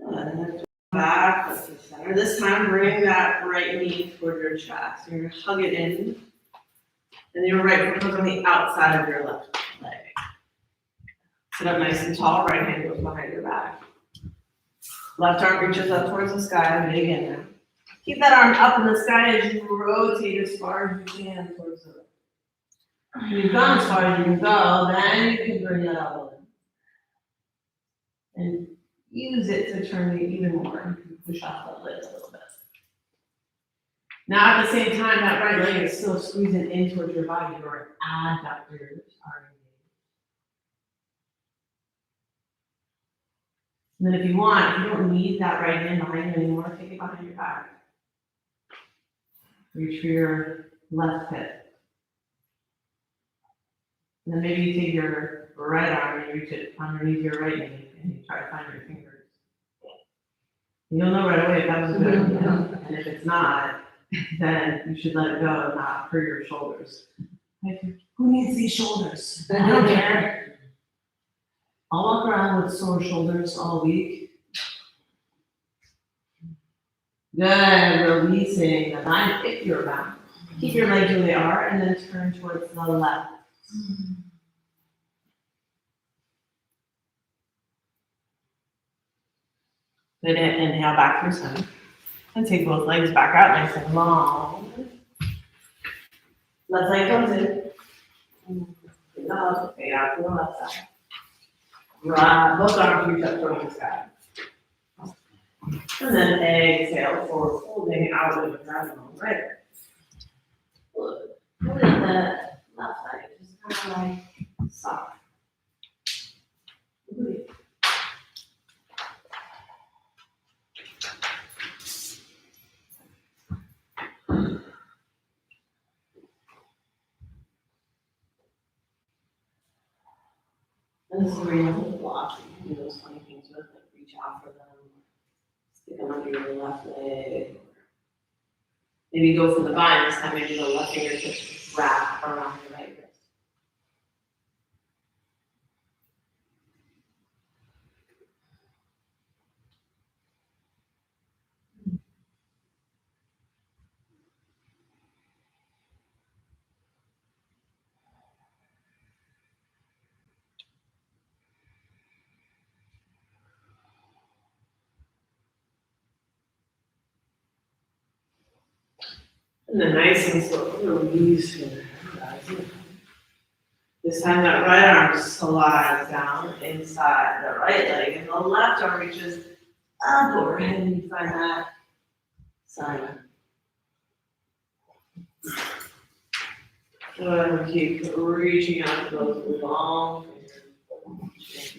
And then back, that's the center. This time, bring that right knee toward your chest. You're gonna hug it in. And your right foot goes on the outside of your left leg. Sit up nice and tall, right hand goes behind your back. Left arm reaches up towards the sky, big inhale. Keep that arm up in the sky as you rotate as far as you can towards the right. When you've gone as far as you can go, then you can bring that elbow in. And use it to turn it even more. You can push off the lid a little bit. Now at the same time, that right leg is still squeezing in towards your body. Your adductors are engaged. And then if you want, you don't need that right hand behind you anymore, take it behind your back. Reach for your left hip. And then maybe you take your right arm and reach it underneath your right knee and you try to find your fingers. You'll know right away if that was a good idea. And if it's not, then you should let it go and not hurt your shoulders. Like, who needs these shoulders? I don't care. I'll walk around with sore shoulders all week. Good, releasing the line if you're around. Keep your legs where they are and then turn towards the left. Good, inhale back to your center. And take both legs back out nice and long. Left leg comes in. Bring the hug, fade out to the left side. Both arms reach up towards the sky. And then exhale, forward folding out of the ground on right. Good. Look at the left side, just kind of like soft. Good. And this is where you have the blocks, you can do those funny things with, like reach out for them, stick them under your left leg. Maybe go for the bind, this time maybe the left fingertips wrap around your right wrist. And the nice and slow release here. This time that right arm slides down inside the right leg, and the left arm reaches up overhead, and you find that side. Good, keep reaching out to those long fingers.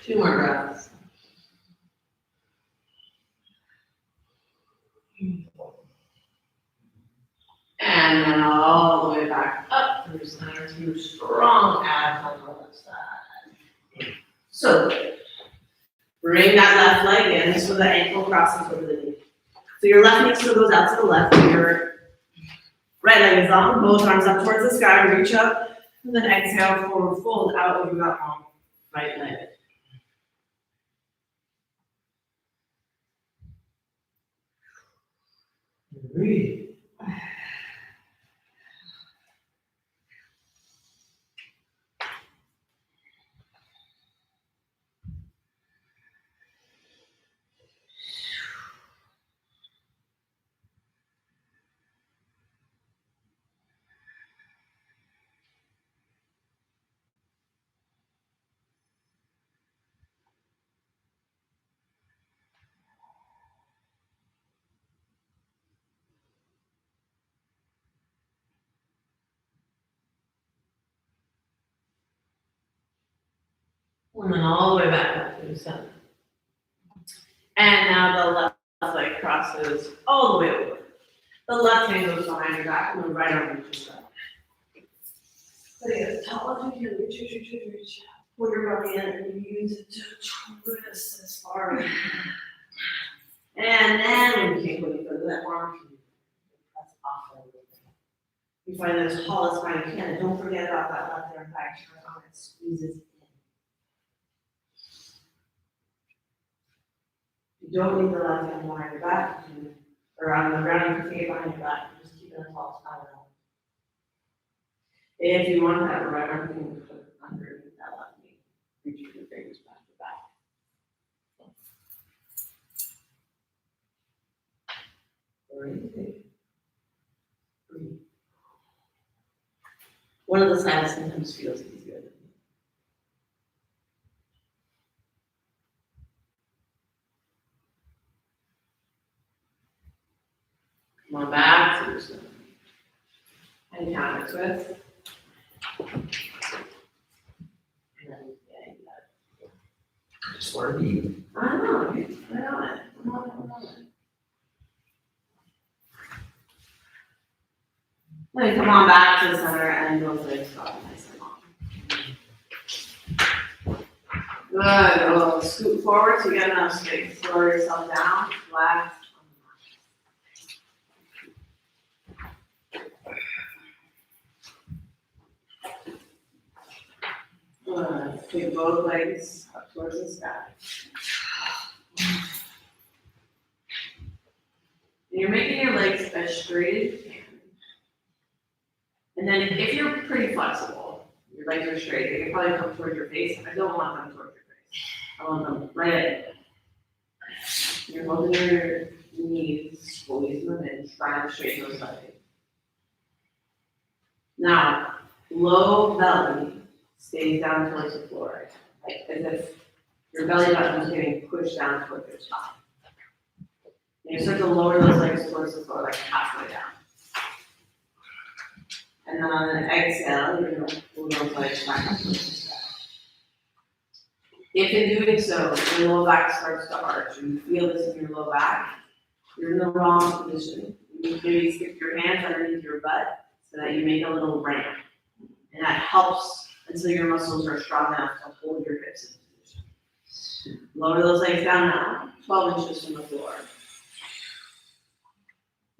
Two more breaths. And then all the way back up through center, two strong abs on the left side. So, bring that left leg in so the ankle crosses over the knee. So your left knee still goes out to the left, your right leg is long, both arms up towards the sky, reach up, and then exhale, forward fold out over that long right leg. Breathe. And then all the way back up to the center. And now the left leg crosses all the way over. The left hand goes behind your back and the right arm reaches up. Putting it as tall as you can, reach. Pull your belly in and use it to twist as far as you can. And then when you can't go any further, that arm can press off a little bit. You find it as tall as you can, and don't forget about that left arm back, turn on and squeezes in. You don't need the left hand behind your back, or on the ground, you can take it behind your back, just keep it as tall as possible. If you want that right arm, you can put it underneath that left knee, reach your fingers back to back. Breathe. Breathe. One of the sides sometimes feels easier. Come on back to your center. And counter twist. And then, yeah, you got it. Just want to be. I know, right on it. Come on it. Then come on back to the center and those legs go nice and long. Good, a little scoot forward so you get enough space. Slow yourself down, relax. Good, take both legs up towards the sky. And you're making your legs as straight as you can. And then if you're pretty flexible, your legs are straight, they can probably come towards your face. I don't want them towards your face. I want them right at you. You're holding your knees, squeezing them in, trying to straighten those legs. Now, low belly stays down towards the floor, like as if your belly button is getting pushed down towards your top. And you start to lower those legs towards the floor, like halfway down. And then on an exhale, you're gonna pull those legs back up towards the sky. If in doing so, your low back starts to arch, and you feel this in your low back, you're in the wrong position. You need to maybe stick your hands underneath your butt so that you make a little ramp. And that helps until your muscles are strong enough to hold your hips in position. Lower those legs down now, 12 inches from the floor.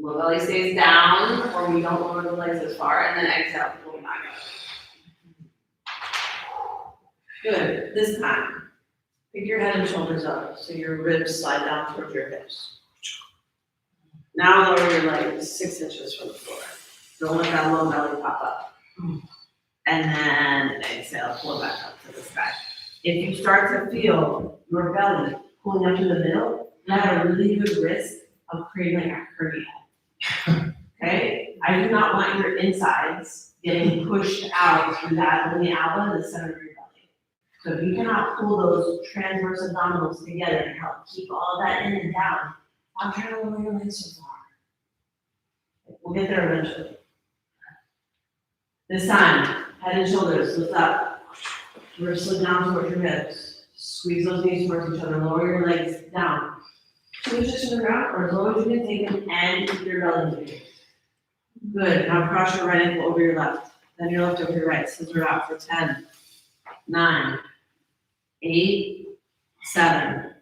Low belly stays down, or we don't lower the legs as far, and then exhale, pull it back up. Good, this time, pick your head and shoulders up, so your ribs slide down towards your hips. Now lower your legs 6 inches from the floor. Don't let that low belly pop up. And then exhale, pull it back up to the sky. If you start to feel your belly pulling up to the middle, you have a really good risk of creating like a hernia. Okay? I do not want your insides getting pushed out through that lumbalgia in the center of your belly. So if you cannot pull those transverse abdominals together and help keep all that in and down, I'm trying to lower your legs so far. We'll get there eventually. This time, head and shoulders, lift up. Ribs slip down towards your hips. Squeeze those knees towards each other. Lower your legs down. 2 inches from the ground, or as low as you can take them, and keep your belly moving. Good. Now cross your right ankle over your left. Then your left over your right. Scissor out for 10, 9, 8, 7,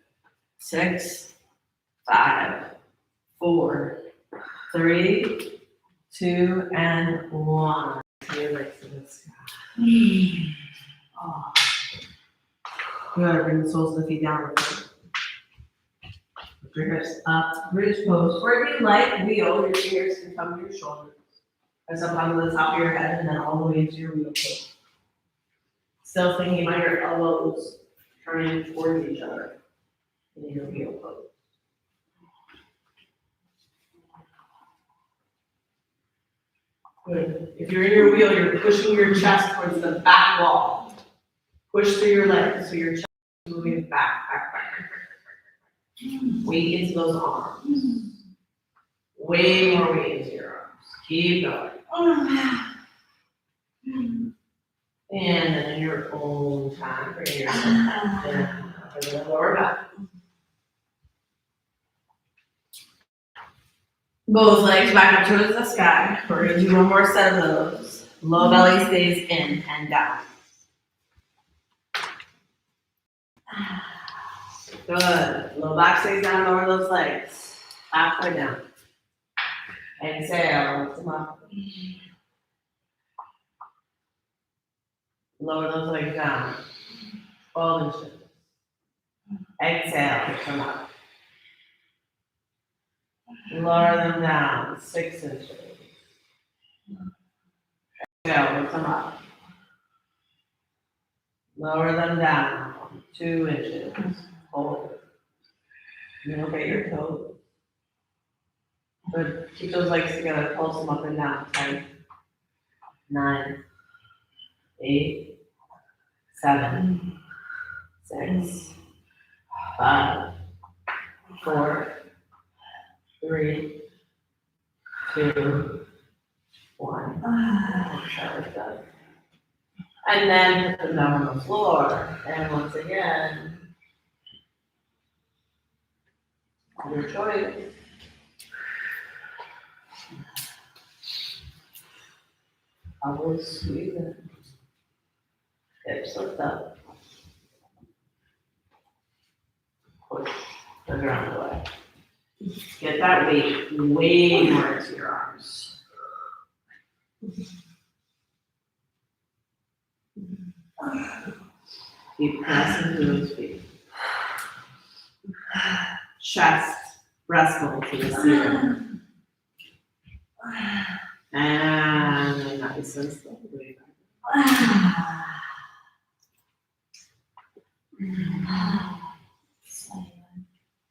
6, 5, 4, 3, 2, and 1. Your legs to the sky. Oh. Good. Bring the soles of the feet down. Put your hips up, bridge pose. Or if you like, wheel, your fingers can come to your shoulders. Press up onto the top of your head and then all the way into your wheel pose. Still thinking about your elbows turning towards each other in your wheel pose. Good. If you're in your wheel, you're pushing your chest towards the back wall. Push through your legs so your chest is moving back. Weight into those arms. Way more weight into your arms. Keep going. And then in your own time, bring yourself back down to the lower back. Both legs back up towards the sky. We're going to do one more set of those. Low belly stays in and down. Good. Low back stays down, lower those legs. Halfway down. Exhale, lift them up. Lower those legs down. 12 inches. Exhale, lift them up. Lower them down 6 inches. Exhale, lift them up. Lower them down 2 inches. Hold it. Look at your toes. Good. Keep those legs together. Pulse them up and down. 10, 9, 8, 7, 6, 5, 4, 3, 2, 1. That done. And then put them down on the floor. And once again, your choice. Elbows squeeze in. Hips lift up. Push the ground away. Get that weight way more into your arms. Keep pressing through those feet. Chest, breastbone to the ceiling. And then nice and slowly back.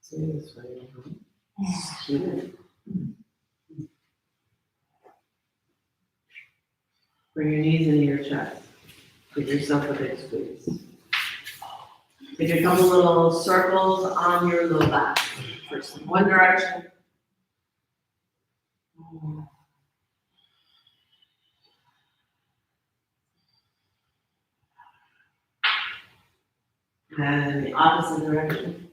This way. Keep it. Bring your knees into your chest. Give yourself a big squeeze. Make a couple little circles on your low back. First in one direction. And the opposite direction.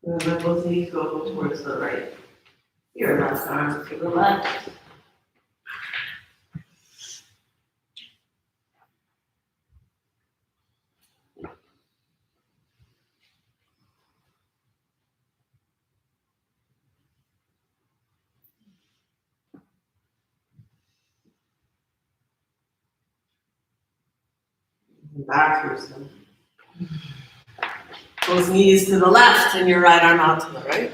And then let both knees go towards the right. Your left arm to the left. And back through some. Those knees to the left and your right arm out to the right.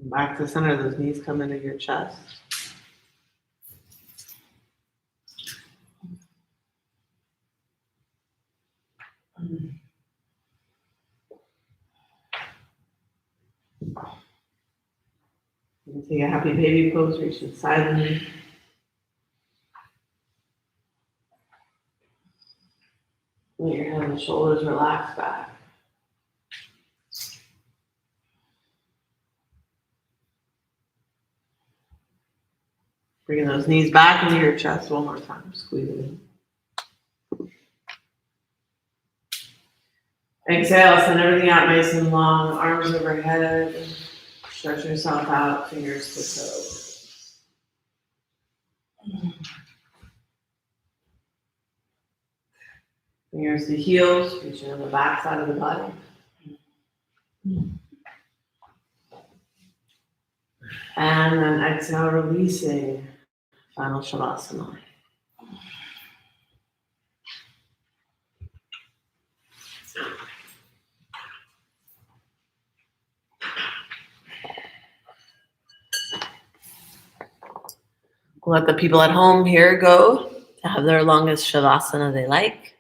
Back to center, those knees come into your chest. You can take a happy baby pose, reach inside the knee. Let your head and shoulders relax back. Bringing those knees back into your chest one more time, squeeze it in. Exhale, send everything out nice and long, arms overhead. Stretch yourself out, fingers to toes. Fingers to heels, reaching on the back side of the body. And then exhale, releasing, final Shavasana. Let the people at home here go to have their longest Shavasana they like.